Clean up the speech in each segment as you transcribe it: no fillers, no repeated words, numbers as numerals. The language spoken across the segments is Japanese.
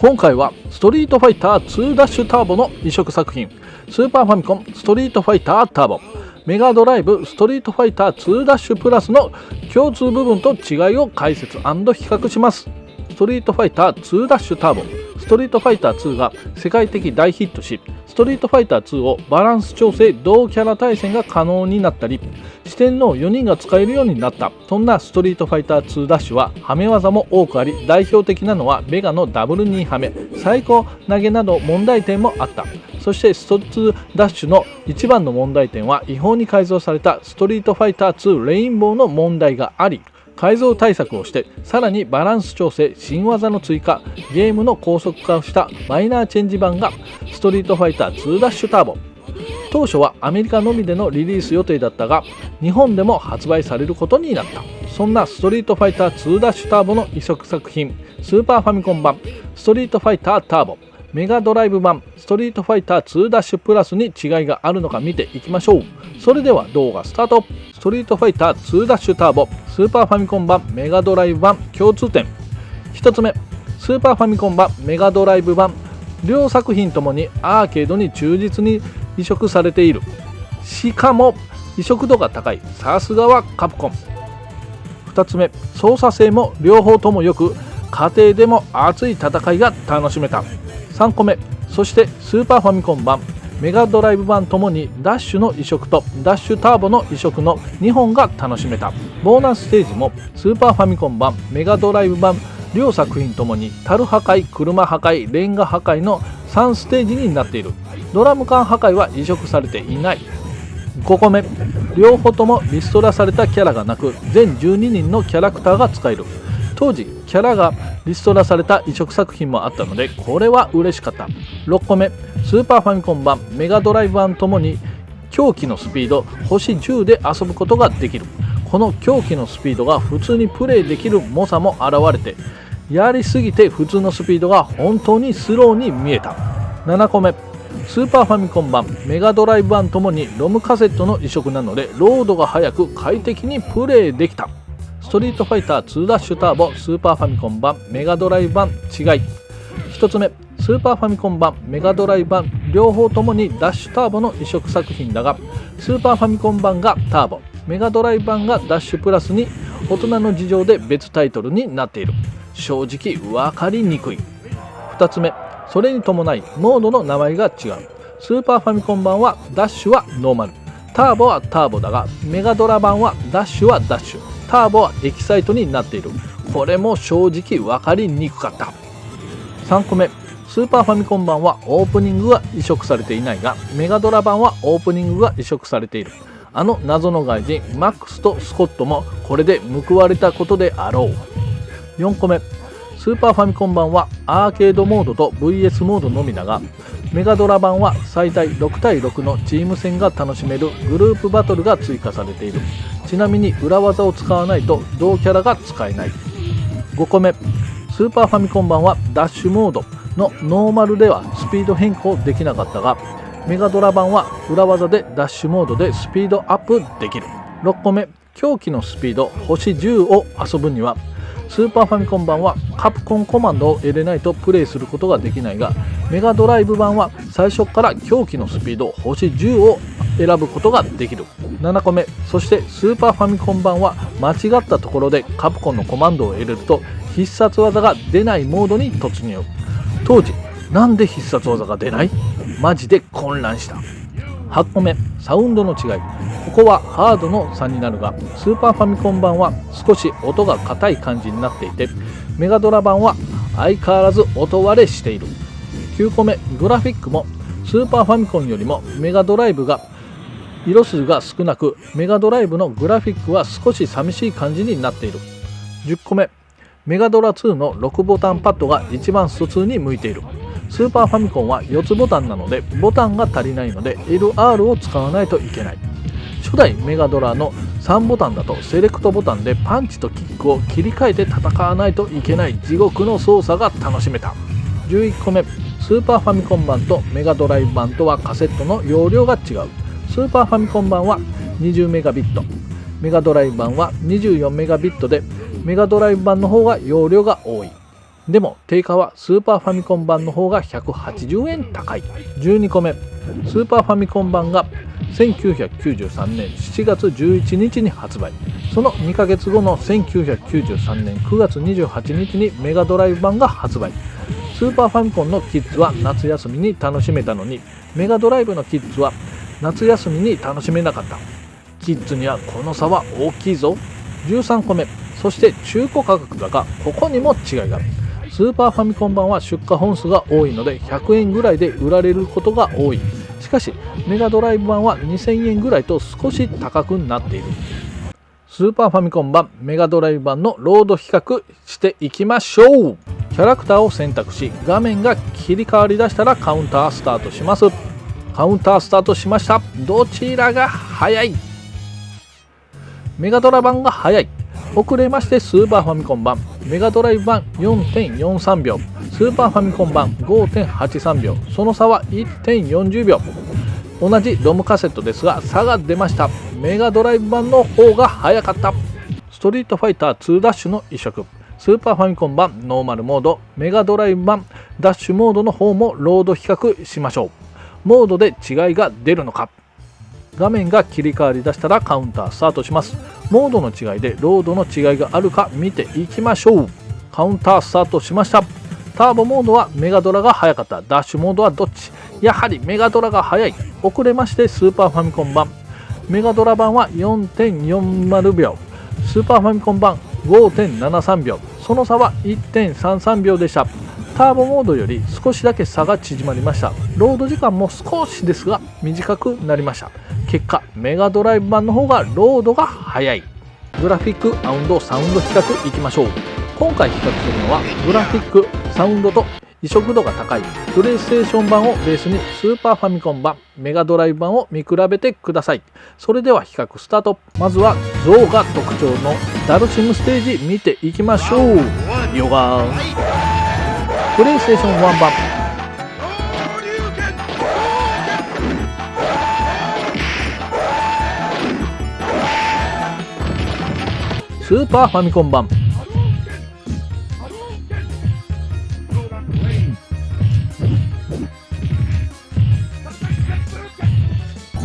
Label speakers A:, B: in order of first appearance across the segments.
A: 今回はストリートファイター2ダッシュターボの移植作品、スーパーファミコンストリートファイターターボ、メガドライブストリートファイター2ダッシュプラスの共通部分と違いを解説&比較します。ストリートファイター2ダッシュターボ。ストリートファイター2が世界的大ヒットし、ストリートファイター2をバランス調整同キャラ対戦が可能になったり、四天王4人が使えるようになった。そんなストリートファイター2ダッシュははめ技も多くあり、代表的なのはベガのダブル2はめ、最高投げなど問題点もあった。そしてスト2ダッシュの一番の問題点は違法に改造されたストリートファイター2レインボーの問題があり、改造対策をしてさらにバランス調整、新技の追加、ゲームの高速化をしたマイナーチェンジ版がストリートファイター2ダッシュターボ。当初はアメリカのみでのリリース予定だったが、日本でも発売されることになった。そんなストリートファイター2ダッシュターボの移植作品、スーパーファミコン版ストリートファイターターボ、メガドライブ版ストリートファイター2ダッシュプラスに違いがあるのか見ていきましょう。それでは動画スタート。ストリートファイター2ダッシュターボ、スーパーファミコン版メガドライブ版共通点。1つ目、スーパーファミコン版メガドライブ版、両作品ともにアーケードに忠実に移植されている。しかも移植度が高い、さすがはカプコン。2つ目、操作性も両方ともよく、家庭でも熱い戦いが楽しめた。3個目、そしてスーパーファミコン版メガドライブ版ともにダッシュの移植とダッシュターボの移植の2本が楽しめた。ボーナスステージもスーパーファミコン版メガドライブ版両作品ともに樽破壊、車破壊、レンガ破壊の3ステージになっている。ドラム缶破壊は移植されていない。5個目、両方ともリストラされたキャラがなく、全12人のキャラクターが使える。当時キャラがリストラされた移植作品もあったので、これは嬉しかった。6個目、スーパーファミコン版メガドライブ版ともに狂気のスピード星10で遊ぶことができる。この狂気のスピードが普通にプレイできる猛者も現れて、やりすぎて普通のスピードが本当にスローに見えた。7個目、スーパーファミコン版メガドライブ版ともにロムカセットの移植なので、ロードが速く快適にプレイできた。ストリートファイター2ダッシュターボスーパーファミコン版メガドライブ版違い。1つ目、スーパーファミコン版メガドライブ版両方ともにダッシュターボの移植作品だが、スーパーファミコン版がターボ、メガドライブ版がダッシュプラスに大人の事情で別タイトルになっている。正直分かりにくい。2つ目、それに伴いモードの名前が違う。スーパーファミコン版はダッシュはノーマル、ターボはターボだが、メガドラ版はダッシュはダッシュ、ターボはエキサイトになっている。これも正直分かりにくかった。3個目、スーパーファミコン版はオープニングが移植されていないが、メガドラ版はオープニングが移植されている。あの謎の外人マックスとスコットもこれで報われたことであろう。4個目、スーパーファミコン版はアーケードモードと VS モードのみだが、メガドラ版は最大6対6のチーム戦が楽しめるグループバトルが追加されている。ちなみに裏技を使わないと同キャラが使えない。5個目、スーパーファミコン版はダッシュモードのノーマルではスピード変更できなかったが、メガドラ版は裏技でダッシュモードでスピードアップできる。6個目、狂気のスピード星10を遊ぶには、スーパーファミコン版はカプコンコマンドを入れないとプレイすることができないが、メガドライブ版は最初から狂気のスピード星10を選ぶことができる。7個目、そしてスーパーファミコン版は間違ったところでカプコンのコマンドを入れると必殺技が出ないモードに突入。当時なんで必殺技が出ない？マジで混乱した。8個目、サウンドの違い。ここはハードの差になるが、スーパーファミコン版は少し音が硬い感じになっていて、メガドラ版は相変わらず音割れしている。9個目、グラフィックもスーパーファミコンよりもメガドライブが色数が少なく、メガドライブのグラフィックは少し寂しい感じになっている。10個目、メガドラ2の6ボタンパッドが一番普通に向いている。スーパーファミコンは4つボタンなのでボタンが足りないので LR を使わないといけない。初代メガドラの3ボタンだとセレクトボタンでパンチとキックを切り替えて戦わないといけない地獄の操作が楽しめた。11個目、スーパーファミコン版とメガドライブ版とはカセットの容量が違う。スーパーファミコン版は20メガビット、メガドライブ版は24メガビットで、メガドライブ版の方が容量が多い。でも定価はスーパーファミコン版の方が180円高い。12個目、スーパーファミコン版が1993年7月11日に発売。その2ヶ月後の1993年9月28日にメガドライブ版が発売。スーパーファミコンのキッズは夏休みに楽しめたのに、メガドライブのキッズは夏休みに楽しめなかった。キッズにはこの差は大きいぞ。13個目、そして中古価格だがここにも違いが。スーパーファミコン版は出荷本数が多いので100円ぐらいで売られることが多い。しかしメガドライブ版は2000円ぐらいと少し高くなっている。スーパーファミコン版メガドライブ版のロード比較していきましょう。キャラクターを選択し画面が切り替わりだしたらカウンタースタートします。カウンタースタートしました。どちらが早い？メガドラ版が早い。遅れましてスーパーファミコン版メガドライブ版 4.43 秒、スーパーファミコン版 5.83 秒、その差は 1.40 秒。同じロムカセットですが差が出ました。メガドライブ版の方が早かった。ストリートファイター2ダッシュの移植、スーパーファミコン版ノーマルモード、メガドライブ版ダッシュモードの方もロード比較しましょう。モードで違いが出るのか。画面が切り替わりだしたらカウンタースタートします。モードの違いでロードの違いがあるか見ていきましょう。カウンタースタートしました。ターボモードはメガドラが早かった。ダッシュモードはどっち？やはりメガドラが早い。遅れましてスーパーファミコン版メガドラ版は 4.40 秒、スーパーファミコン版 5.73 秒、その差は 1.33 秒でした。ターボモードより少しだけ差が縮まりました。ロード時間も少しですが短くなりました。結果メガドライブ版の方がロードが速い。グラフィックサウンド比較いきましょう。今回比較するのはグラフィックサウンドと移植度が高いプレイステーション版をベースにスーパーファミコン版メガドライブ版を見比べてください。それでは比較スタート。まずはゾウが特徴のダルシムステージ見ていきましょう。ヨガプレイステーション1版スーパーファミコン版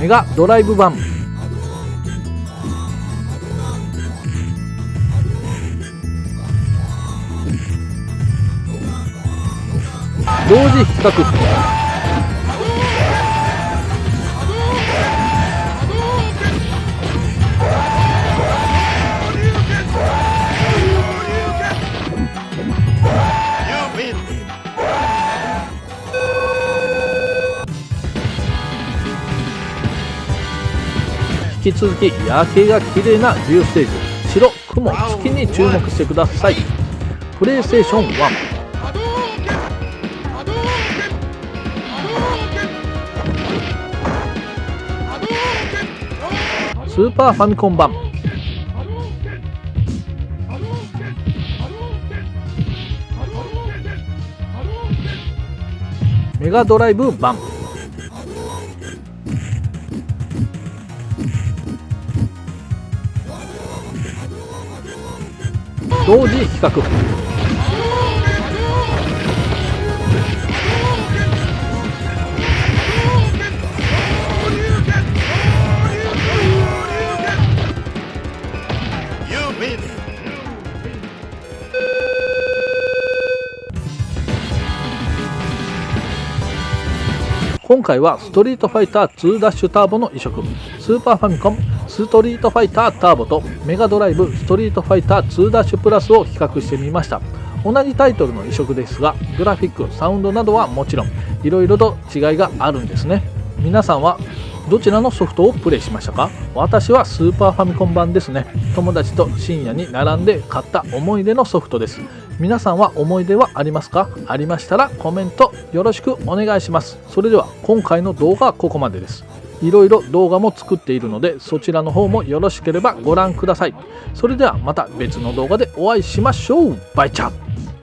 A: メガドライブ版同時比較引き続き夜景が綺麗なビューステージ白雲月に注目してください。プレイステーション1スーパーファミコン版メガドライブ版同時比較今回はストリートファイター2ダッシュターボの移植、スーパーファミコンストリートファイターターボとメガドライブストリートファイター2ダッシュプラスを比較してみました。同じタイトルの移植ですがグラフィックサウンドなどはもちろんいろいろと違いがあるんですね。皆さんはどちらのソフトをプレイしましたか？私はスーパーファミコン版ですね。友達と深夜に並んで買った思い出のソフトです。皆さんは思い出はありますか？ありましたらコメントよろしくお願いします。それでは今回の動画はここまでです。いろいろ動画も作っているのでそちらの方もよろしければご覧ください。それではまた別の動画でお会いしましょう。バイチャー。